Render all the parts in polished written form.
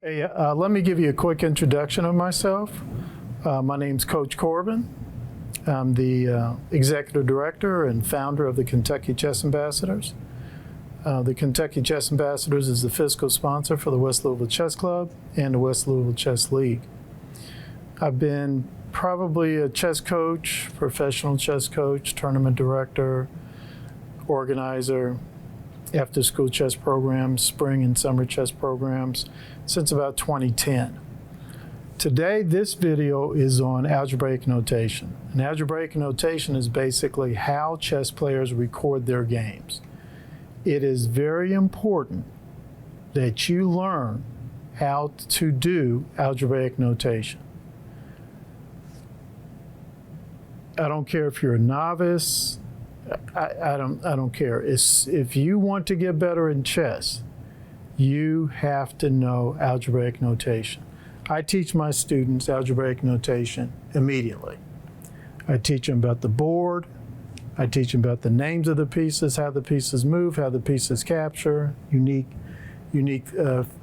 Hey, let me give you a quick introduction of myself. My name's Coach Corbin. I'm the Executive Director and founder of the Kentucky Chess Ambassadors. The Kentucky Chess Ambassadors is the fiscal sponsor for the West Louisville Chess Club and the West Louisville Chess League. I've been probably a chess coach, professional chess coach, tournament director, organizer, after-school chess programs, spring and summer chess programs since about 2010. Today, this video is on algebraic notation. And algebraic notation is basically how chess players record their games. It is very important that you learn how to do algebraic notation. I don't care if you're a novice. I don't care. If you want to get better in chess, you have to know algebraic notation. I teach my students algebraic notation immediately. I teach them about the board. I teach them about the names of the pieces, how the pieces move, how the pieces capture, unique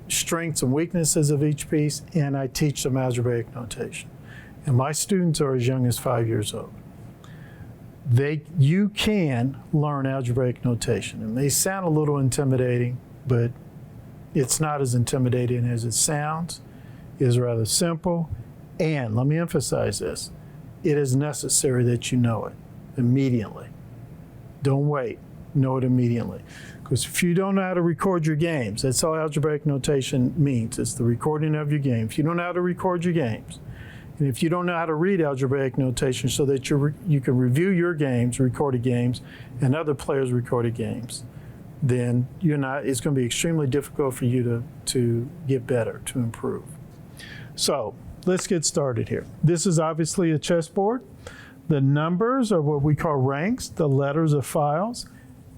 strengths and weaknesses of each piece, and I teach them algebraic notation. And my students are as young as 5 years old. You can learn algebraic notation. It may sound a little intimidating, but it's not as intimidating as it sounds. It is rather simple, and let me emphasize this, it is necessary that you know it immediately. Don't wait, know it immediately. Because if you don't know how to record your games, that's all algebraic notation means, it's the recording of your game. If you don't know how to record your games, and if you don't know how to read algebraic notation so that you can review your games, recorded games, and other players' recorded games, then it's going to be extremely difficult for you to get better, to improve. So let's get started here. This is obviously a chessboard. The numbers are what we call ranks. The letters are files.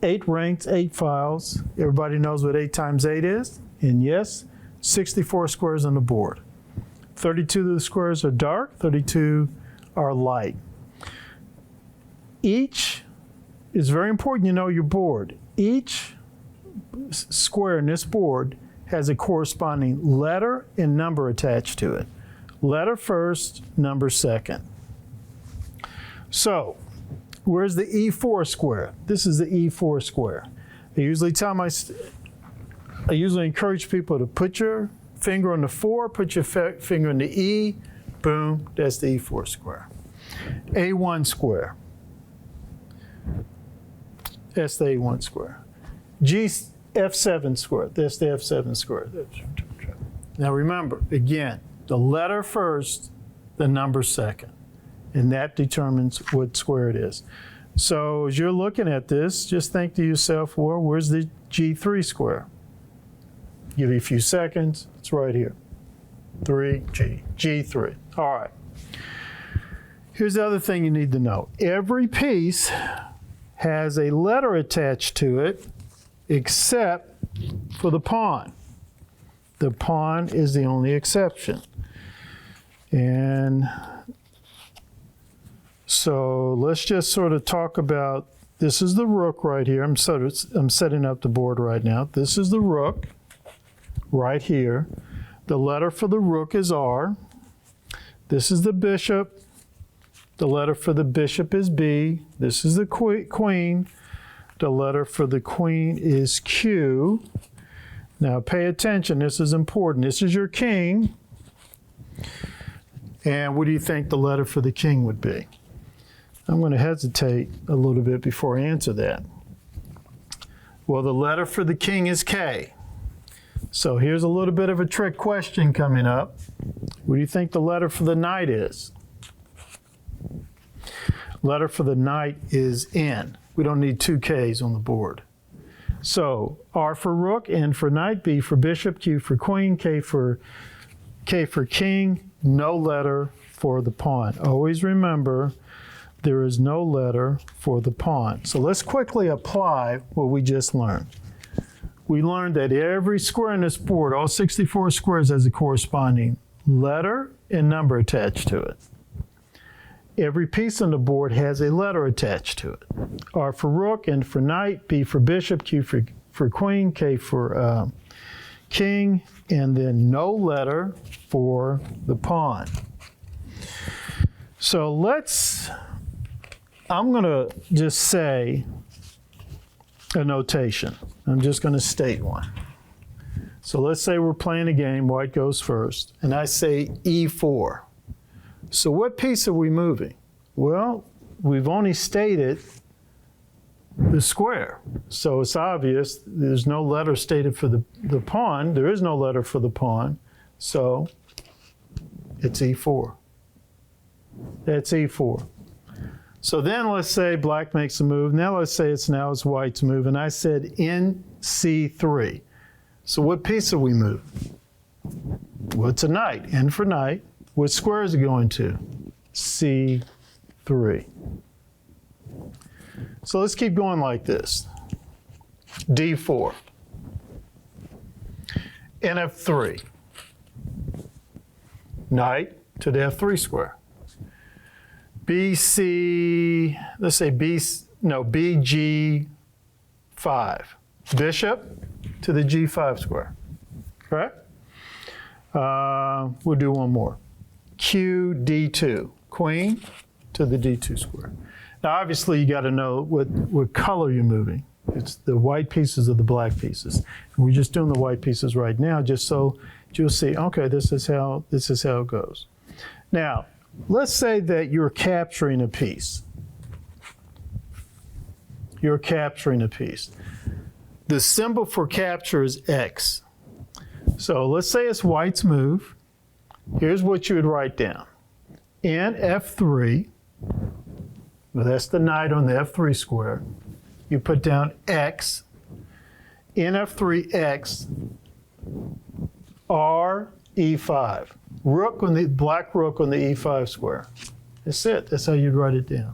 8 ranks, 8 files. Everybody knows what 8 times 8 is. And yes, 64 squares on the board. 32 of the squares are dark, 32 are light. Each is very important you know your board. Each square in this board has a corresponding letter and number attached to it. Letter first, number second. So, where's the E4 square? This is the E4 square. I usually encourage people to put your finger on the 4, put your finger on the E, boom, that's the E4 square. A1 square, that's the A1 square. F7 square, that's the F7 square. Now remember, again, the letter first, the number second, and that determines what square it is. So as you're looking at this, just think to yourself, well, where's the G3 square? Give you a few seconds. It's right here. G3. All right. Here's the other thing you need to know. Every piece has a letter attached to it except for the pawn. The pawn is the only exception. And so let's just sort of talk about, this is the rook right here. I'm setting up the board right now. This is the rook. Right here. The letter for the rook is R. This is the bishop. The letter for the bishop is B. This is the queen. The letter for the queen is Q. Now pay attention, this is important. This is your king. And what do you think the letter for the king would be? I'm going to hesitate a little bit before I answer that. Well, the letter for the king is K. So here's a little bit of a trick question coming up. What do you think the letter for the knight is? Letter for the knight is N. We don't need 2 Ks on the board. So R for rook, N for knight, B for bishop, Q for queen, K for king, no letter for the pawn. Always remember, there is no letter for the pawn. So let's quickly apply what we just learned. We learned that every square on this board, all 64 squares, has a corresponding letter and number attached to it. Every piece on the board has a letter attached to it. R for rook, N for knight, B for bishop, Q for queen, K for king, and then no letter for the pawn. So I'm going to just say a notation. I'm just going to state one. So let's say we're playing a game, white goes first, and I say E4. So what piece are we moving? Well, we've only stated the square. So it's obvious there's no letter stated for the pawn. There is no letter for the pawn. So it's E4. That's E4. So then let's say black makes a move. Now let's say it's white's move. And I said NC3. So what piece are we moving? Well, it's a knight. N for knight. What square is it going to? C3. So let's keep going like this. D4. NF3. Knight to the F3 square. BC, let's say BG5. Bishop to the G5 square, correct? We'll do one more. QD2, queen to the D2 square. Now obviously you got to know what color you're moving. It's the white pieces or the black pieces. And we're just doing the white pieces right now just so you'll see, okay, this is how it goes. Now, let's say that you're capturing a piece. You're capturing a piece. The symbol for capture is X. So let's say it's white's move. Here's what you would write down. In F3, well, that's the knight on the F3 square. You put down X. In F3, X, R, E5. Rook on the black rook on the E5 square. That's it. That's how you'd write it down.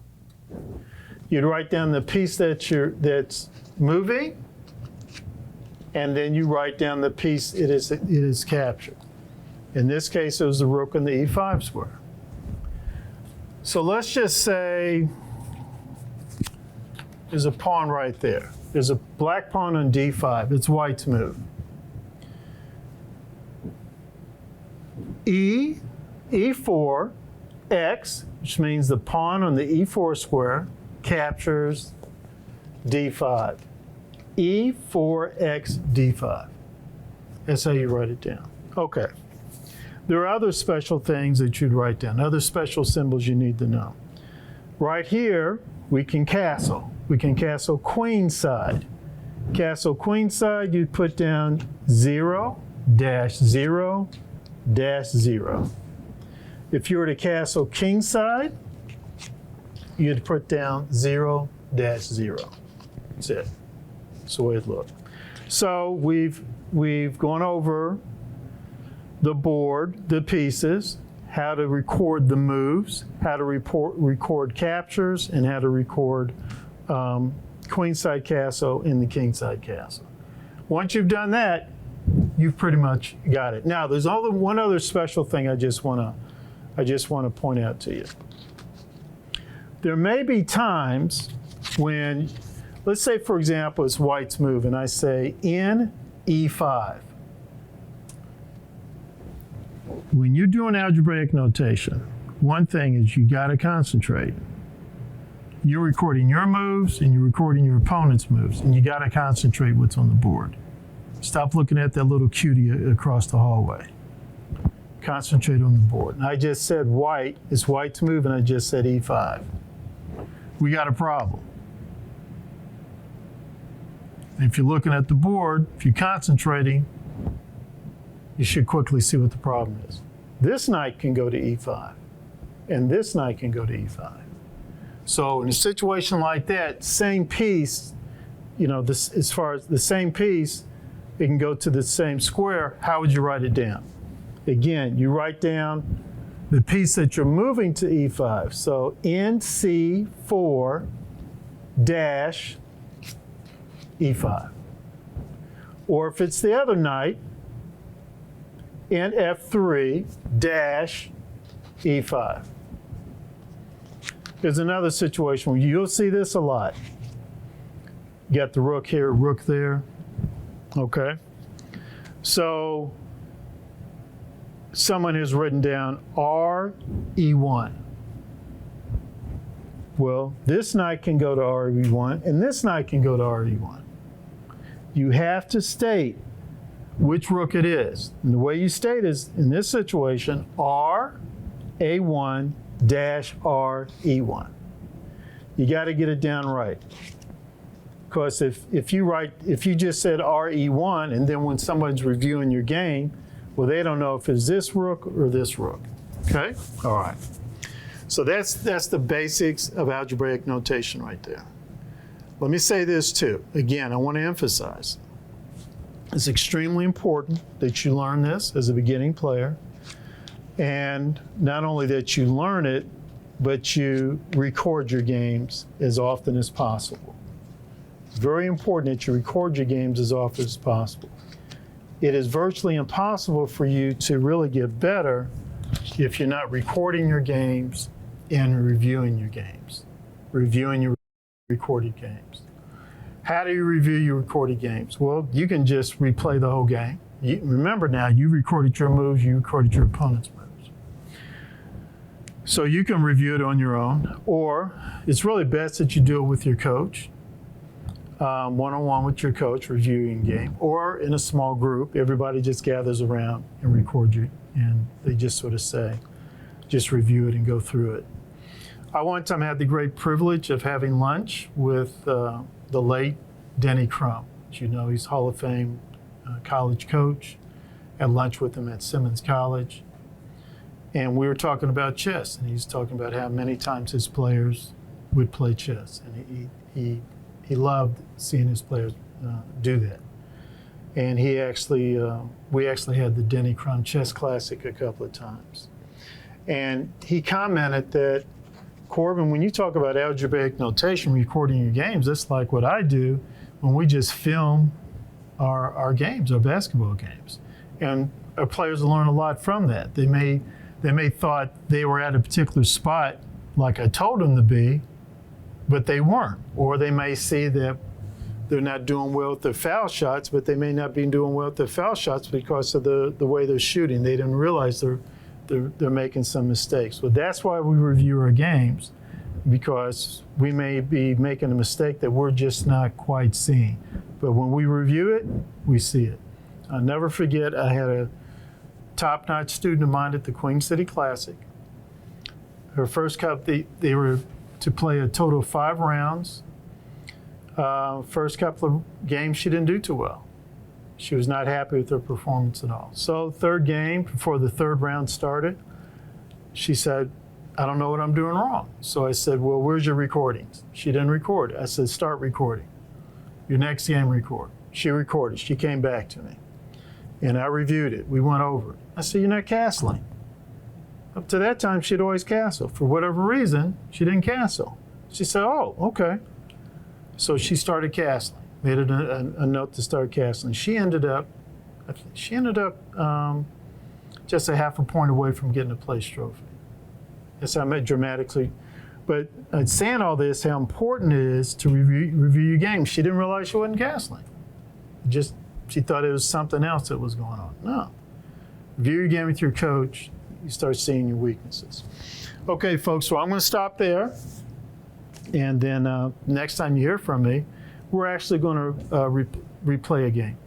You'd write down the piece that's moving, and then you write down the piece it is captured. In this case, it was the rook on the E5 square. So let's just say there's a pawn right there. There's a black pawn on D5. It's white's move. E4, X, which means the pawn on the E4 square captures D5. E4X D5. That's how you write it down. Okay. There are other special things that you'd write down, other special symbols you need to know. Right here, we can castle. We can castle queenside. Castle queenside, you'd put down 0-0-0. If you were to castle kingside, you'd put down 0-0. That's it. That's the way it looked. So we've gone over the board, the pieces, how to record the moves, how to record captures, and how to record queenside castle in the kingside castle. Once you've done that, you've pretty much got it. Now, there's one other special thing I just want to point out to you. There may be times when, let's say for example, it's white's move, and I say in E5. When you're doing algebraic notation, one thing is you got to concentrate. You're recording your moves and you're recording your opponent's moves, and you got to concentrate what's on the board. Stop looking at that little cutie across the hallway. Concentrate on the board. And I just said white, it's white's move, and I just said E5. We got a problem. If you're looking at the board, if you're concentrating, you should quickly see what the problem is. This knight can go to E5, and this knight can go to E5. So in a situation like that, same piece, as far as the same piece, it can go to the same square. How would you write it down? Again, you write down the piece that you're moving to E5. So NC4-E5. Or if it's the other knight, NF3-E5. There's another situation where you'll see this a lot. You got the rook here, rook there. Okay. So someone has written down RE1. Well, this knight can go to RE1, and this knight can go to RE1. You have to state which rook it is. And the way you state is, in this situation, RA1 dash RE1. You got to get it down right. Because if you just said RE1, and then when somebody's reviewing your game, well, they don't know if it's this rook or this rook. Okay? All right. So that's the basics of algebraic notation right there. Let me say this too. Again, I want to emphasize, it's extremely important that you learn this as a beginning player. And not only that you learn it, but you record your games as often as possible. It's very important that you record your games as often as possible. It is virtually impossible for you to really get better if you're not recording your games and reviewing your games, reviewing your recorded games. How do you review your recorded games? Well, you can just replay the whole game. Remember now, you recorded your moves, you recorded your opponent's moves. So you can review it on your own, or it's really best that you do it with your coach, one-on-one with your coach, reviewing game, or in a small group, everybody just gathers around and record you, and they just sort of say, just review it and go through it. I one time had the great privilege of having lunch with the late Denny Crum. As you know, he's Hall of Fame college coach. Had lunch with him at Simmons College. And we were talking about chess, and he's talking about how many times his players would play chess. And he loved seeing his players do that. And we actually had the Denny Crum Chess Classic a couple of times. And he commented that, Corbin, when you talk about algebraic notation, recording your games, that's like what I do when we just film our games, our basketball games. And our players learn a lot from that. They may thought they were at a particular spot like I told them to be, but they weren't. Or they may see that they're not doing well with their foul shots, but they may not be doing well with their foul shots because of the way they're shooting. They didn't realize they're making some mistakes. Well, that's why we review our games, because we may be making a mistake that we're just not quite seeing. But when we review it, we see it. I'll never forget, I had a top-notch student of mine at the Queen City Classic. Her first cup, they were to play a total of 5 rounds. First couple of games, she didn't do too well. She was not happy with her performance at all. So third game, before the third round started, she said, I don't know what I'm doing wrong. So I said, well, where's your recordings? She didn't record. I said, start recording. Your next game, record. She recorded. She came back to me. And I reviewed it. We went over it. I said, you're not castling. Up to that time, she'd always castle. For whatever reason, she didn't castle. She said, oh, okay. So she started castling. Made it a note to start castling. She ended up just a half a point away from getting a place trophy. Yes, I meant dramatically. But saying all this, how important it is to review your game. She didn't realize she wasn't castling. She thought it was something else that was going on. No. Review your game with your coach. You start seeing your weaknesses. Okay, folks, so I'm going to stop there. And then next time you hear from me, we're actually going to replay a game.